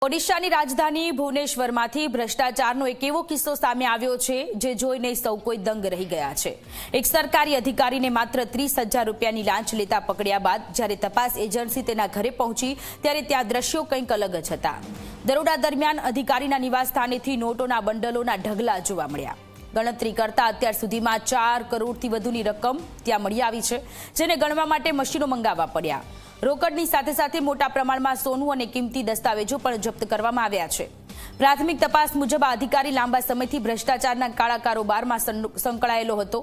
ઓડિશાની રાજધાની ભુવનેશ્વરમાંથી ભ્રષ્ટાચારનો એક એવો કિસ્સો સામે આવ્યો છે જે જોઈને સૌ કોઈ દંગ રહી ગયા છે। એક સરકારી અધિકારીને માત્ર 30,000 રૂપિયાની લાંચ લેતા પકડ્યા બાદ જ્યારે તપાસ એજન્સી તેના ઘરે પહોંચી ત્યારે ત્યાં દ્રશ્યો કંઈક અલગ જ હતા। દરોડા દરમિયાન અધિકારીના નિવાસસ્થાનેથી નોટોના બંડલોના ઢગલા જોવા મળ્યા। ગણતરી કરતા અત્યાર સુધીમાં 4 કરોડથી વધુની રકમ ત્યાં મળી આવી છે, જેને ગણવા માટે મશીનો મંગાવવા પડ્યા। રોકડની સાથે સાથે મોટા પ્રમાણમાં સોનું અને કિંમતી દસ્તાવેજો પણ જપ્ત કરવામાં આવ્યા છે। પ્રાથમિક તપાસ મુજબ આ અધિકારી લાંબા સમયથી ભ્રષ્ટાચારના કાળા કારોબારમાં સંકળાયેલો હતો।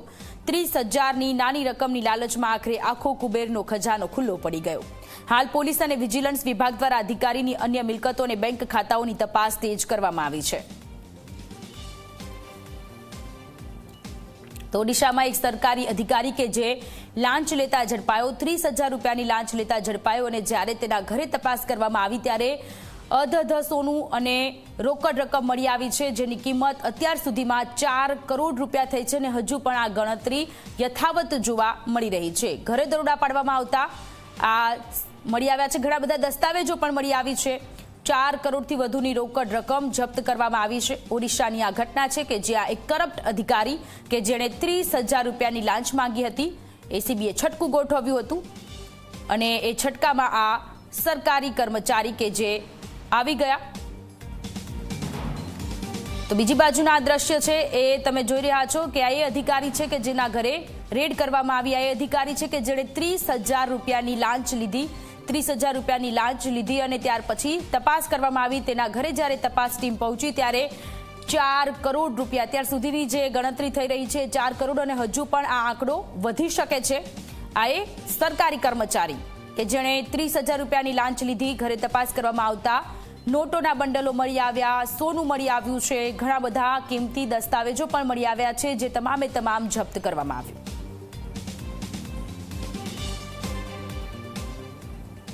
30,000ની નાની રકમની લાલચમાં આખરે આખો કુબેરનો ખજાનો ખુલ્લો પડી ગયો। હાલ પોલીસ અને વિજિલન્સ વિભાગ દ્વારા અધિકારીની અન્ય મિલકતો અને બેંક ખાતાઓની તપાસ તેજ કરવામાં આવી છે। તો ઓડિશામાં એક સરકારી અધિકારી કે જે લાંચ લેતા ઝડપાયો, 30,000 રૂપિયાની લાંચ લેતા ઝડપાયો અને જ્યારે તેના ઘરે તપાસ કરવામાં આવી ત્યારે અધધ સોનું અને રોકડ રકમ મળી આવી છે, જેની કિંમત અત્યાર સુધીમાં 4 કરોડ રૂપિયા થઈ છે અને હજુ પણ આ ગણતરી યથાવત જોવા મળી રહી છે। ઘરે દરોડા પાડવામાં આવતા આ મળી આવ્યા છે, ઘણા બધા દસ્તાવેજો પણ મળી આવી છે। 4 કરોડથી વધુની રોકડ રકમ જપ્ત કરવામાં આવી છે। ઓડિશાની આ ઘટના છે કે જ્યાં એક કરપ્ટ અધિકારી કે જેણે 30,000 રૂપિયાની લાંચ માંગી હતી, એસીબીએ છટકું ગોઠવ્યું હતું અને એ છટકામાં આ સરકારી કર્મચારી કે જે આવી ગયા। તો બીજી બાજુના આ દ્રશ્ય છે એ તમે જોઈ રહ્યા છો કે આ એ અધિકારી છે કે જેના ઘરે રેડ કરવામાં આવી। આ એ અધિકારી છે કે જેણે 30,000 રૂપિયાની લાંચ લીધી, 30,000 રૂપિયાની લાંચ લીધી અને ત્યાર પછી તપાસ કરવામાં આવી। તેના ઘરે જ્યારે તપાસ ટીમ પહોંચી ત્યારે 4 કરોડ રૂપિયા અત્યાર સુધીની જે ગણતરી થઈ રહી છે 4 કરોડ અને હજુ પણ આ આંકડો વધી શકે છે। આ એ સરકારી કર્મચારી કે જેણે 30,000 રૂપિયાની લાંચ લીધી, ઘરે તપાસ કરવામાં આવતા નોટોના બંડલો મળી આવ્યા, સોનું મળી આવ્યું છે, ઘણા બધા કિંમતી દસ્તાવેજો પણ મળી આવ્યા છે, જે તમામે તમામ જપ્ત કરવામાં આવ્યું।